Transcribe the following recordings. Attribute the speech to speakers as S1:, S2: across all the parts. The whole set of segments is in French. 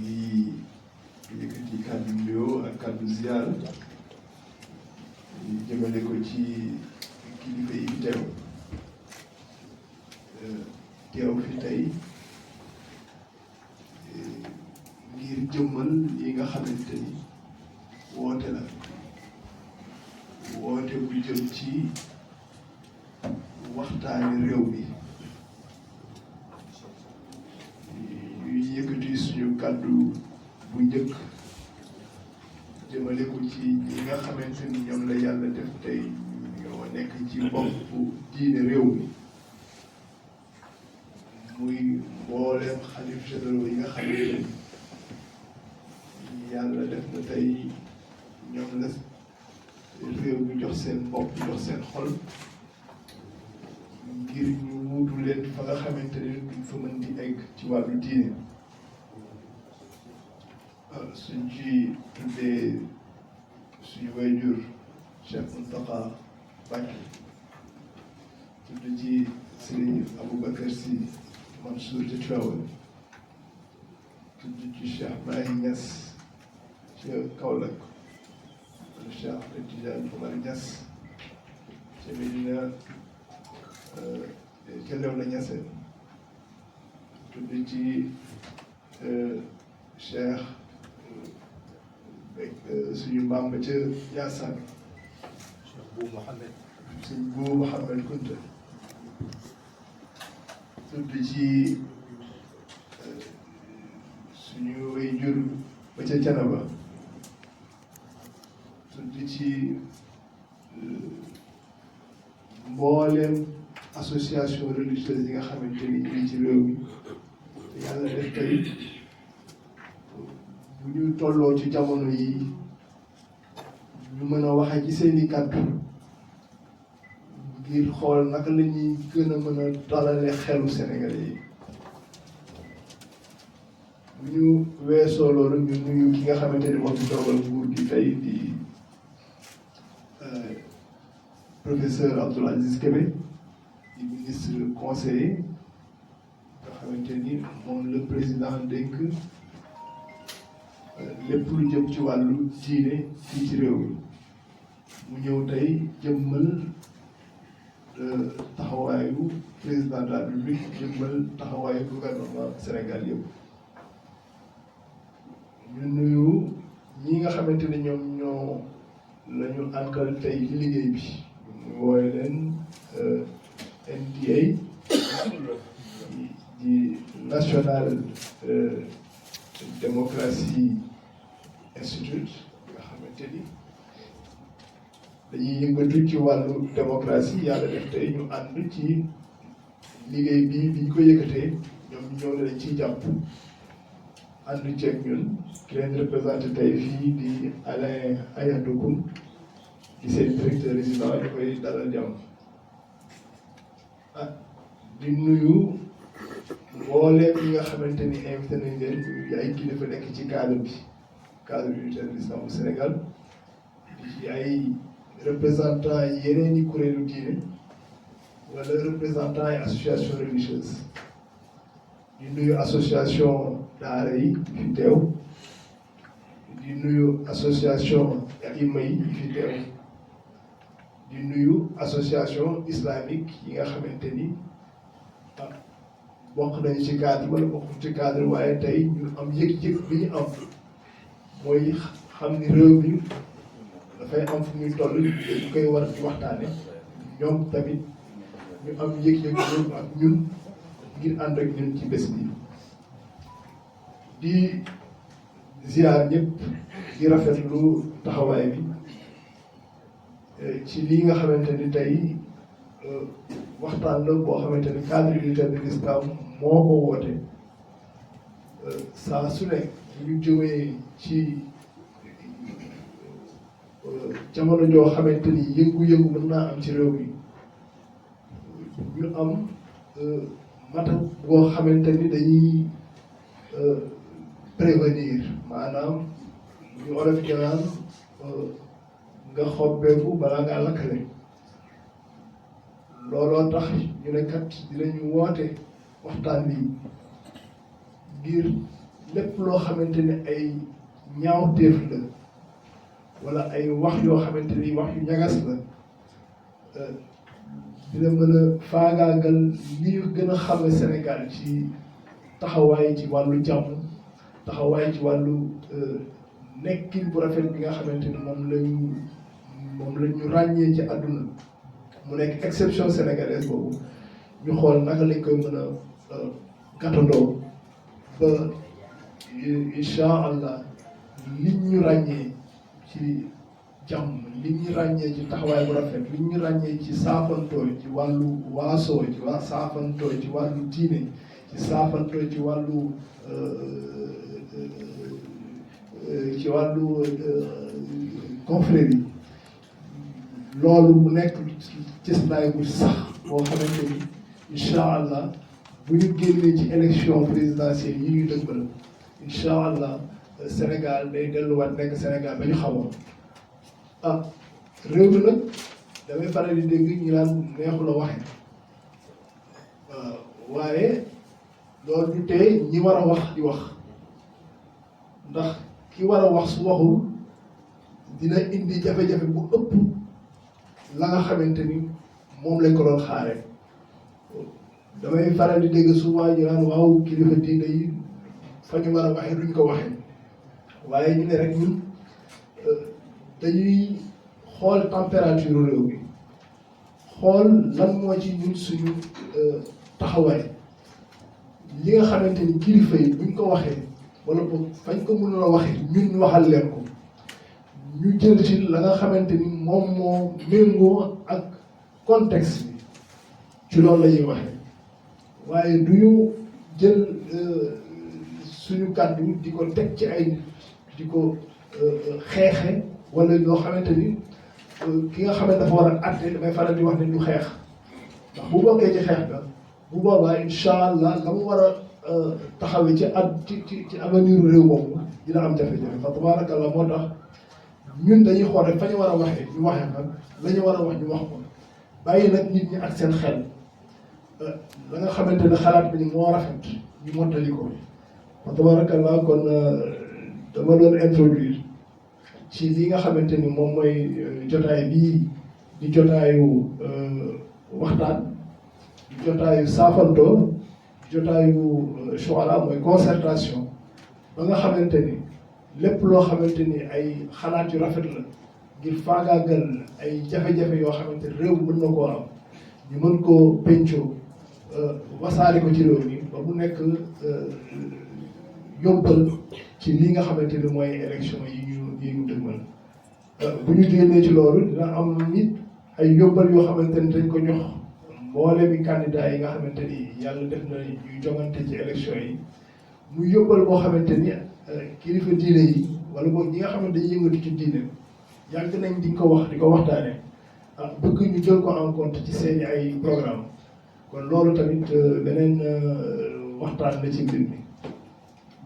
S1: ñi yëkkati kàddu nuyoo ak kàddu ziar ñu jëmale ko ci kilifa yi fi teew fi tey ngir jëmmal yi nga xamante ni woote la woote bu jëm ci waxtaani réew mi ñuy yëkkati suñu kàddu bu njëkk jëmale ko ci ñi nga xamante ni ñoom la yàlla def tey ñoo nekk ci boppu diine réew mi muy mbooleem xalif généraux yi nga xamante ni yàlla def na tey ñoom la réew mi jox seen bopp jox seen xol ngir ñu wuutu leen fa nga xamante ne duñ fa mën di egg ci wàllu diine suñ ci tuddee suñu wayjur Cheikh Mountakha Mbacké tudd ci Serigne Aboubacar Sy Mansour de Tivaouane tudd ci Cheikh Mahi Niass ci Kaolack wala Cheikh Ahmed Tidiane Oumar Niass ca Medina ca Léona Niassène tudd ci Cheikh suñu maam ba ca Ndiassane Cheikh Bou Mouhamed Kounta tudd ci suñu waajur ba ca Thiénaba tudd ci mbooleem association religieuse yi nga xamante ni ñu ci réew mi yàlla def tey bu ñu tolloo ci jamono yi ñu mën a waxe ci seeni kàddu ngir xool naka la ñuy gën a mën a dalale xelu Sénégalais yi bu ñu weesoo loolu ñu nuyu ki nga xamante ni moo fi toogal nguur gi tey di professeur Abdoul Aziz Kébé di ministre conseiller nga xamante ni moom le président dénk lépp lu jëm ci wàllu diine fii ci réew mi mu ñëw tey jëmmal taxawaayu président de la République jëmmal taxawaayu gouvernement Sénégal yëpp ñu nuyu ñi nga xamante ni ñoom ñoo la ñu ànkal tey liggéey bi ñu wooye leen NDA di National Democracy Institute nga xamante ni dañuy yëngatu ci wàllu démocratie yàlla def tey ñu ànd ci liggéey bi biñ ko yëkkatee ñoom ñoo ne dañ ciy jàpp ànd ceeg ñun ki leen représenté tey fii di Alain Ayadokoum di seen directeur résident ñu koy dalal jàmm di nuyu mbooleem ñi nga xamante ni invité nañ leen ñu ay kilifa nekk ci cadre unitaire de l'islam bu Sénégal di ay représentant yeneen i kuréelu diine wala représentant ay association religieuse di nuyu association daara yi fi teew di nuyu association imam yi fi teew di nuyu association islamique yi nga xamante ni bokk nañu ci cadre wala bokk ci cadre waaye tey ñu am yëg-yëg bi ñu am mooy xam ni réew mi dafay am fu muy toll ñu koy war di waxtaane ñoom tamit ñu am yëg-yëg boobu ak ñun ngir ànd ak ñun ci bés bi di ziar ñëpp di rafetlu taxawaay bi ci lii nga xamante ni tey waxtaan la boo xamante ni cadre unitaire de l'islam moo ko woote saa su ne ñu jëmee ci jamono joo xamante ni yëngu-yëngu mën naa am ci réew mi ñu am mata boo xamante ni dañuy prévenir maanaam ñu olof di naan nga xobbeeku balaa ngaa lakkale looloo tax ñu ne kat dinañu woote waxtaan bi ngir lépp loo xamante ni ay ñaawteef la wala ay wax yoo xamante ni wax yu ñagas la dina mën a faagaagal li ñu gën a xame Sénégal ci taxawaay ci wàllu jàmm taxawaay ci wàllu nekkin bu rafet bi nga xamante ni moom la ñu ràññee ci àdduna mu nekk exception sénégalaise boobu ñu xool naka lañ koy mën a gàttandoo ba incha allah liñ ñu ràññee ci jàmm liñ ñu ràññee ci taxawaay bu rafet liñ ñu ràññee ci saafantoo ci wàllu waasoo ci saafantoo ci wàllu diine ci saafantoo ci wàllu confrérie yi loolu mu nekk cëslaay bu sax boo xamante ni incha allah bu ñu génnee ci élection présidentielle yi ñuy dëgmal incha allah Sénégal day delluwaat nekk Sénégal ba ñu xamoon réew mi nag damay faral di dégg ñu naan neexu la waxe waaye loolu du tee ñi war a wax di wax ndax ki war a wax su waxul dina indi jafe-jafe bu ëpp la nga xamante ni moom lañ ko doon xaare damay faral di dégg souvent ñu naan waaw kilifa diine yi fa ñu war a waxee duñ ko waxee waaye ñu ne rek ñun dañuy xool température réew mi xool lan moo ci ñun suñu taxawaay li nga xamante ni kilifa yi buñ ko waxee wala boog fañ ko mënul a waxee ñun ñu waxal leen ko ñu jël ci la nga xamante ni moom moo méngoo ak contexte bi ci loolu la ñuy waxee waaye du ñu jël suñu kàddu di ko teg ci ay di ko xeexe wala loo xamante ni ki nga xamante dafa war a àtte damay faral di wax ne du xeex ndax bu bokkee ci xeex ga bu boobaa incha allah la mu war a taxawee ci ci avenir réew moomu dina am jafe-jafe fa tabarakallah moo tax ñun dañuy xool rek fa ñu war a waxee ñu waxee nag la ñu war a wax ñu wax ko bàyyi nag nit ñi ak seen xel la nga xamante ne xalaat bi ni moo rafet ñu mottali ko fa tabarakallah kon dama doon introduire ci li nga xamante ni moom mooy jotaay bii di jotaayu waxtaan di jotaayu saafantoo di jotaayu shuara mooy concertation ba nga xamante ni lépp loo xamante ni ay xalaat yu rafet la ngir faagaagal ay jafe-jafe yoo xamante ni réew mën na koo am ñu mën koo pencoo wasaare ko ci réew mi ba mu nekk yóbbal ci li nga xamante ni mooy élection yi ñu dëgmal bu ñu génnee ci loolu dina am nit ay yóbbal yoo xamante ni dañ ko jox mboolemi candidat yi nga xamante ni yàlla def na ñuy jongante ci élection yi muy yóbbal boo xamante ni kilifa diine yi wala boog ñi nga xamante dañuy yëngatu ci diine yàgg nañ di ko wax di ko waxtaane bëgg ñu jël ko en compte ci seeni ay programme kon loolu tamit beneen waxtaan la ci mbir mi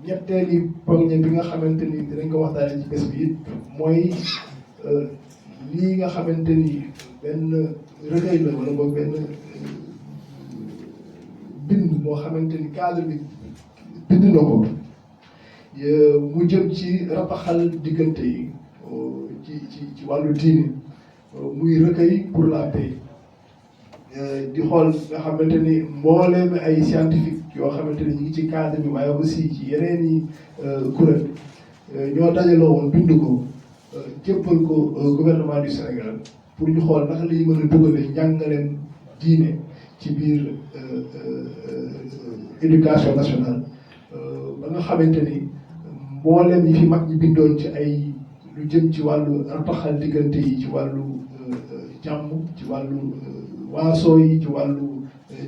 S1: ñetteeli poñe bi nga xamante ni dinañ ko waxtaane ci bés bi it mooy lii nga xamante ni benn recueil la wala boog benn bind moo xamante ni cadre bi bind na ko mu jëm ci rapaxal diggante yi ci wàllu diine muy recueil pour la paix di xool nga xamante ni mbooleem ay scientifique yoo xamante ni ñu ngi ci cadre bi waaye aussi ci yeneen i kuréel ñoo dajaloo woon bind ko jébbal ko gouvernement du Sénégal pour ñu xool naka la ñu mën a dugalee njàngaleem diine ci biir éducation nationale ba nga xamante ni mbooleem yi fi mag ñi bindoon ci ay lu jëm ci wàllu rapaxal diggante yi ci wàllu jàmm ci wàllu waasoo yi ci wàllu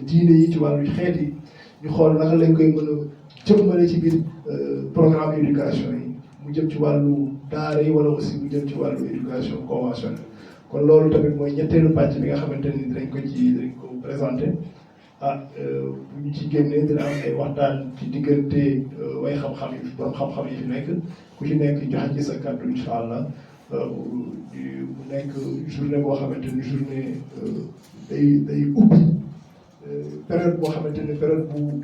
S1: diine yi ci wàllu xeet yi ñu xool naka lañ koy mën a jëmmale ci biir programme éducation yi mu jëm ci wàllu daara yi wala aussi mu jëm ci wàllu éducation conventionnelle kon loolu tamit mooy ñetteelu pàcc bi nga xamante ni dinañ ko présenté bu ñu ci génnee dina am ay waxtaan ci diggante way xam-xam yi borom xam-xam yi fi nekk ku ci nekk joxe ci sa kàddu incha allah mu nekk journée boo xamante ni journée day ubbi période boo xamante ne période bu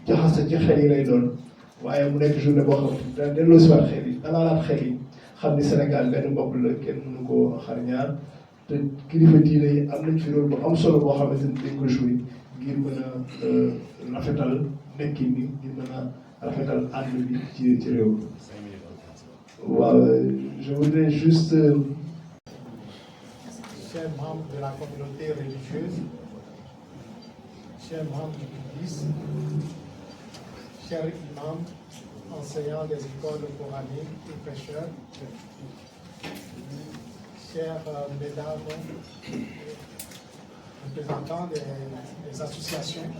S1: jaxase ci xel yi lay doon waaye mu nekk journée boo xamante ne dana delloosiwaat xel yi dalaalaat xel yi xam ni Sénégal benn bopp la kenn mënu koo xar ñaar te kilifa diine yi am nañ fi rôle bu am solo boo xamante ni dañ ko joué ngir mën a rafetal nekkin bi ngir mën a rafetal ànd bi ci réew mi. waaw je voudrais juste.
S2: Chers membres de la communauté religieuse, chers membres du bouddhisme, chers imams, enseignants des écoles coraniques et prêcheurs, chers mesdames, représentants des associations,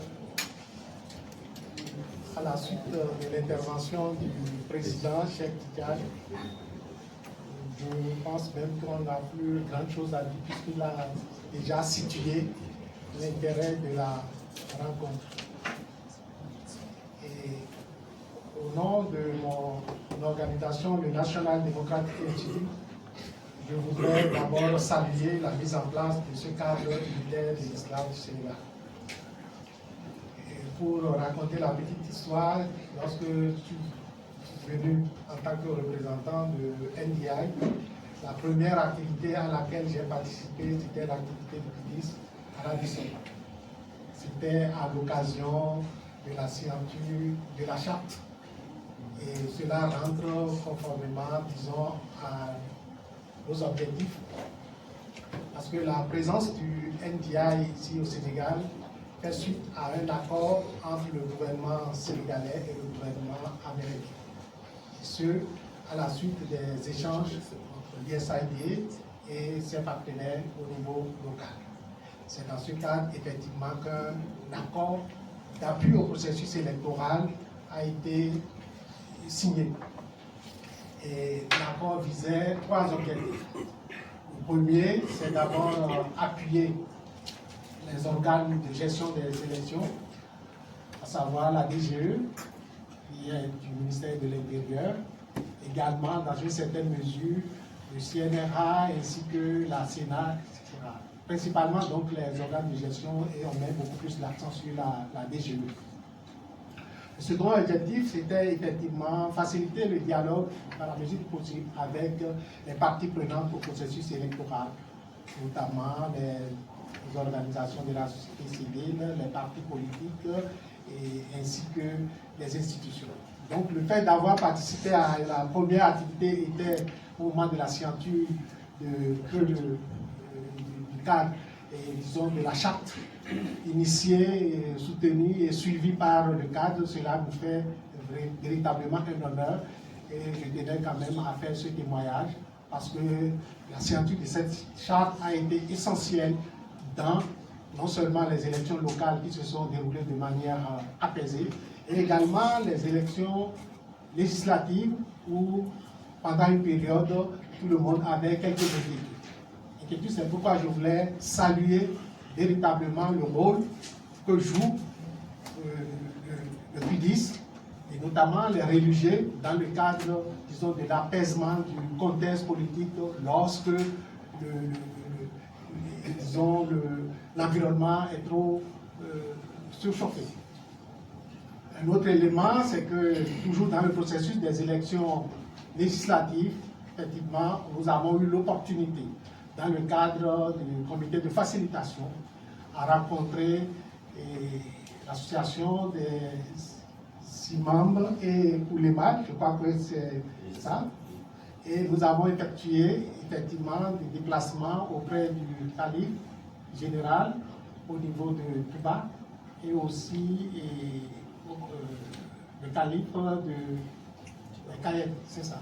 S2: à la suite de l'intervention du président Cheikh Tidiane, je pense même qu'on n'a plus grand chose à dire puisqu'il a déjà situé l'intérêt de la rencontre. Et au nom de mon organisation, le National Democratic Institute, je voudrais d'abord saluer la mise en place de ce cadre unitaire de l'islam du Sénégal. Et pour raconter la petite histoire, lorsque je suis venu en tant que représentant de NDI, la première activité à laquelle j'ai participé, c'était l'activité du bouddhisme à la Bissau. C'était à l'occasion de la signature de la charte. Et cela rentre conformément, disons, aux objectifs. Parce que la présence du NDI ici au Sénégal fait suite à un accord entre le gouvernement sénégalais et le gouvernement américain. Et ce, à la suite des échanges entre l'USAID et ses partenaires au niveau local. C'est dans ce cadre, effectivement, qu'un accord d'appui au processus électoral a été signé. Et l'accord visait 3 objectifs. Le premier, c'est d'abord appuyer les organes de gestion des élections, à savoir la DGE, qui est du ministère de l'Intérieur, également dans une certaine mesure le CNRA ainsi que la Sénat, etc. Principalement donc les organes de gestion, et on met beaucoup plus l'accent sur la DGE. Le second objectif, c'était effectivement faciliter le dialogue dans la mesure du possible avec les parties prenantes au processus électoral, notamment les organisations de la société civile, les partis politiques, ainsi que les institutions. Donc le fait d'avoir participé à la première activité était au moment de la signature du cadre, disons, de la charte initiée, soutenue et suivie par le cadre. Cela nous fait véritablement un honneur et je tenais quand même à faire ce témoignage parce que la signature de cette charte a été essentielle dans non seulement les élections locales qui se sont déroulées de manière apaisée, et également les élections législatives où, pendant une période, tout le monde avait quelques inquiétudes. C'est pourquoi je voulais saluer véritablement le rôle que joue le bouddhisme, et notamment les religieux, dans le cadre, disons, de l'apaisement du contexte politique lorsque l'environnement est trop surchauffé. Un autre élément, c'est que toujours dans le processus des élections législatives, effectivement, nous avons eu l'opportunité, dans le cadre du comité de facilitation, à rencontrer l'association des 6 membres et Ouléma, je crois que c'est ça. Et nous avons effectué effectivement des déplacements auprès du calife général au niveau de Cuba et aussi le calife de Cayenne, c'est ça.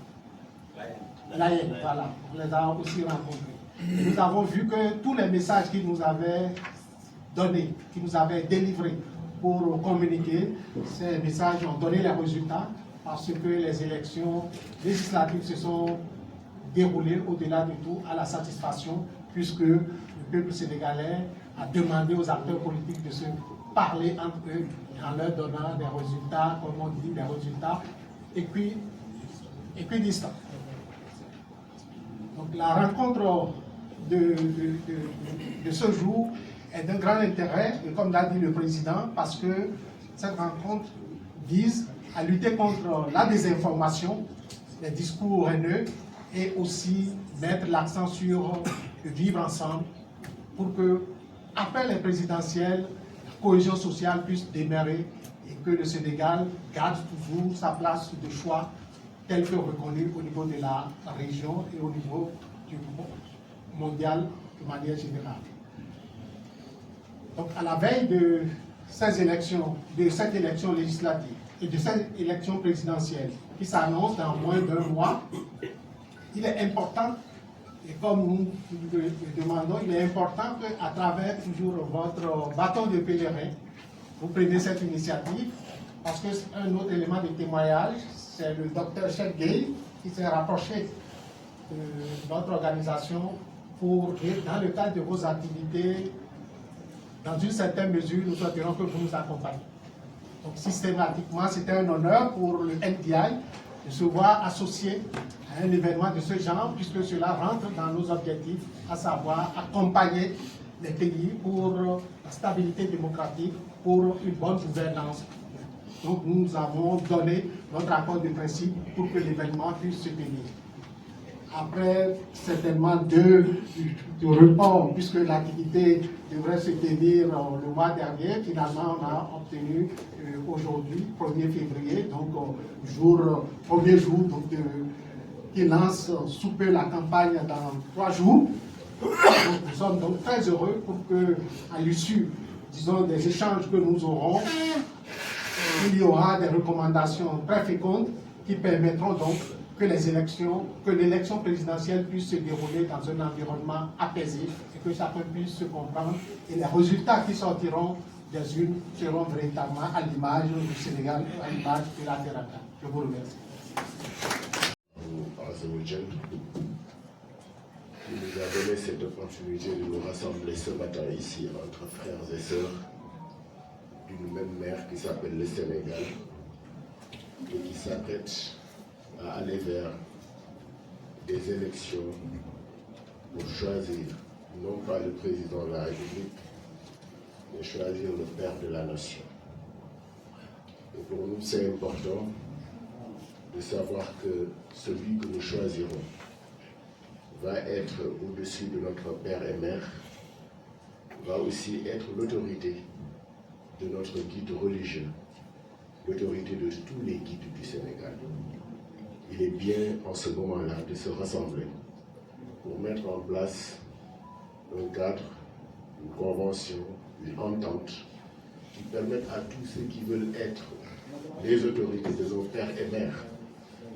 S2: Cayenne, voilà, on les a aussi rencontrés. Et nous avons vu que tous les messages qu'ils nous avaient donnés, qu'ils nous avaient délivrés pour communiquer, ces messages ont donné les résultats parce que les élections législatives se sont déroulées au-delà de tout à la satisfaction puisque le peuple sénégalais a demandé aux acteurs politiques de se parler entre eux en leur donnant des résultats, comme on dit, des résultats équidistants. Donc la rencontre de ce jour est d'un grand intérêt, et comme l'a dit le président, parce que cette rencontre vise à lutter contre la désinformation, les discours haineux, et aussi mettre l'accent sur le vivre ensemble pour que, après les présidentielles, la cohésion sociale puisse demeurer et que le Sénégal garde toujours sa place de choix telle que reconnue au niveau de la région et au niveau du mondial de manière générale. Donc à la veille de ces élections, de cette élection législative et de cette élection présidentielle qui s'annonce dans moins d'un mois, il est important, et comme nous le demandons, il est important qu'à travers toujours votre bâton de pèlerin, vous preniez cette initiative, parce qu'un autre élément de témoignage, c'est le docteur Cheikh Gueye qui s'est rapproché de notre organisation pour dire, dans le cadre de vos activités, dans une certaine mesure, nous souhaiterions que vous nous accompagniez. Donc systématiquement, c'était un honneur pour le NDI de se voir associé à un événement de ce genre, puisque cela rentre dans nos objectifs, à savoir accompagner les pays pour la stabilité démocratique, pour une bonne gouvernance. Donc nous avons donné notre accord de principe pour que l'événement puisse se tenir. Après certainement deux reports, puisque l'activité devrait se tenir le mois dernier, finalement on a obtenu aujourd'hui, 1er février, donc premier jour donc, qui lance sous peu la campagne dans 3 jours. Donc, nous sommes donc très heureux pour que, à l'issue, disons, des échanges que nous aurons, il y aura des recommandations très fécondes qui permettront donc que l'élection présidentielle puisse se dérouler dans un environnement apaisé et que chacun puisse se comprendre. Et les résultats qui sortiront des urnes seront véritablement à l'image du Sénégal, à l'image de la terre. Je vous remercie.
S3: Qui nous a donné cette opportunité de nous rassembler ce matin ici entre frères et sœurs d'une même mère qui s'appelle le Sénégal et qui s'apprête à aller vers des élections pour choisir non pas le président de la République, mais choisir le père de la nation. Et pour nous, c'est important de savoir que celui que nous choisirons va être au-dessus de notre père et mère, va aussi être l'autorité de notre guide religieux, l'autorité de tous les guides du Sénégal. Il est bien en ce moment-là de se rassembler pour mettre en place un cadre, une convention, une entente qui permettent à tous ceux qui veulent être les autorités de nos pères et mères,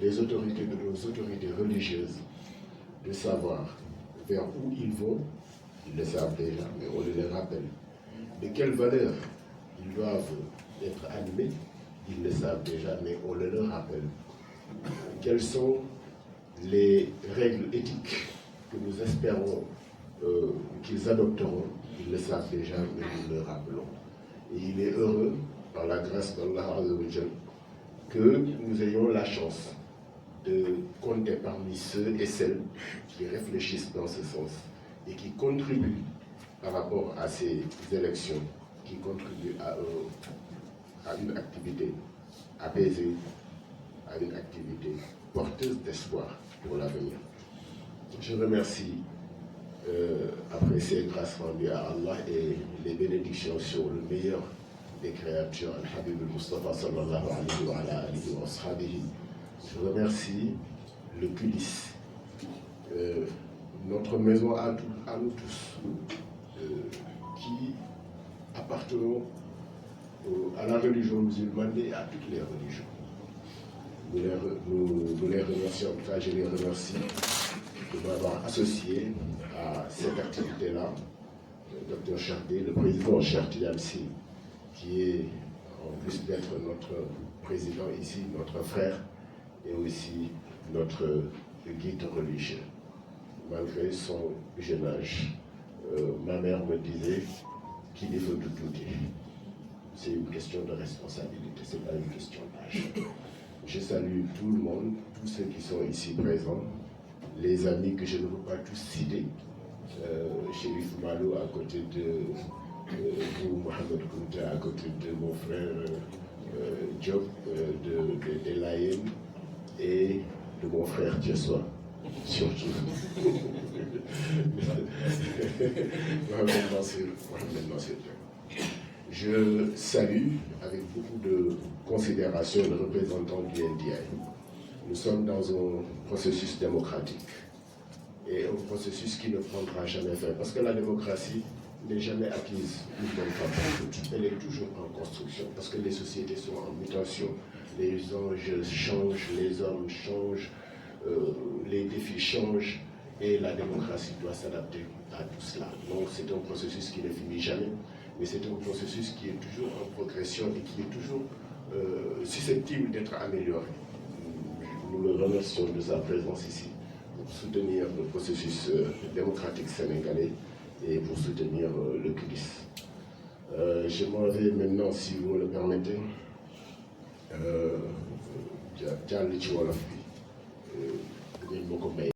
S3: les autorités de nos autorités religieuses, de savoir vers où ils vont, ils le savent déjà, mais on les rappelle. De quelles valeurs ils doivent être animés, ils le savent déjà, mais on le leur rappelle. Quelles sont les règles éthiques que nous espérons qu'ils adopteront, ils le savent déjà, mais nous le rappelons. Et il est heureux, par la grâce d'Allah Azzawajal, que nous ayons la chance de compter parmi ceux et celles qui réfléchissent dans ce sens et qui contribuent par rapport à ces élections, qui contribuent à une activité apaisée, à une activité porteuse d'espoir pour l'avenir. Je remercie, après ces grâces rendues à Allah et les bénédictions sur le meilleur des créatures, Al-Habib al-Mustafa sallallahu alayhi wa sahbihi. Je remercie le CULIS, notre maison à nous tous, qui appartenons à la religion musulmane et à toutes les religions. Nous les remercions, en tout cas je les remercie de m'avoir associé à cette activité-là. Le Dr Charté, le président Charté Amsi, qui est, en plus d'être notre président ici, notre frère, et aussi notre guide religieux. Malgré son jeune âge, ma mère me disait qu'il est tout douter. C'est une question de responsabilité, ce n'est pas une question d'âge. Je salue tout le monde, tous ceux qui sont ici présents, les amis que je ne veux pas tous citer, Chérif Malo à côté de vous, Mohamed Kounta, à côté de mon frère Diop, de l'AN et de mon frère Tchessoa, surtout. Mohamed Nassir Diop. Je salue avec beaucoup de considération le représentant du NDI. Nous sommes dans un processus démocratique et un processus qui ne prendra jamais fin parce que la démocratie n'est jamais acquise une bonne fois pour toutes. Elle est toujours en construction parce que les sociétés sont en mutation, les enjeux changent, les hommes changent, les défis changent et la démocratie doit s'adapter à tout cela. Donc c'est un processus qui ne finit jamais, mais c'est un processus qui est toujours en progression et qui est toujours susceptible d'être amélioré. Nous le remercions de sa présence ici pour soutenir le processus démocratique sénégalais et pour soutenir le CUDIS. Je m'en vais maintenant, si vous me le permettez, jàll ci wolof bi.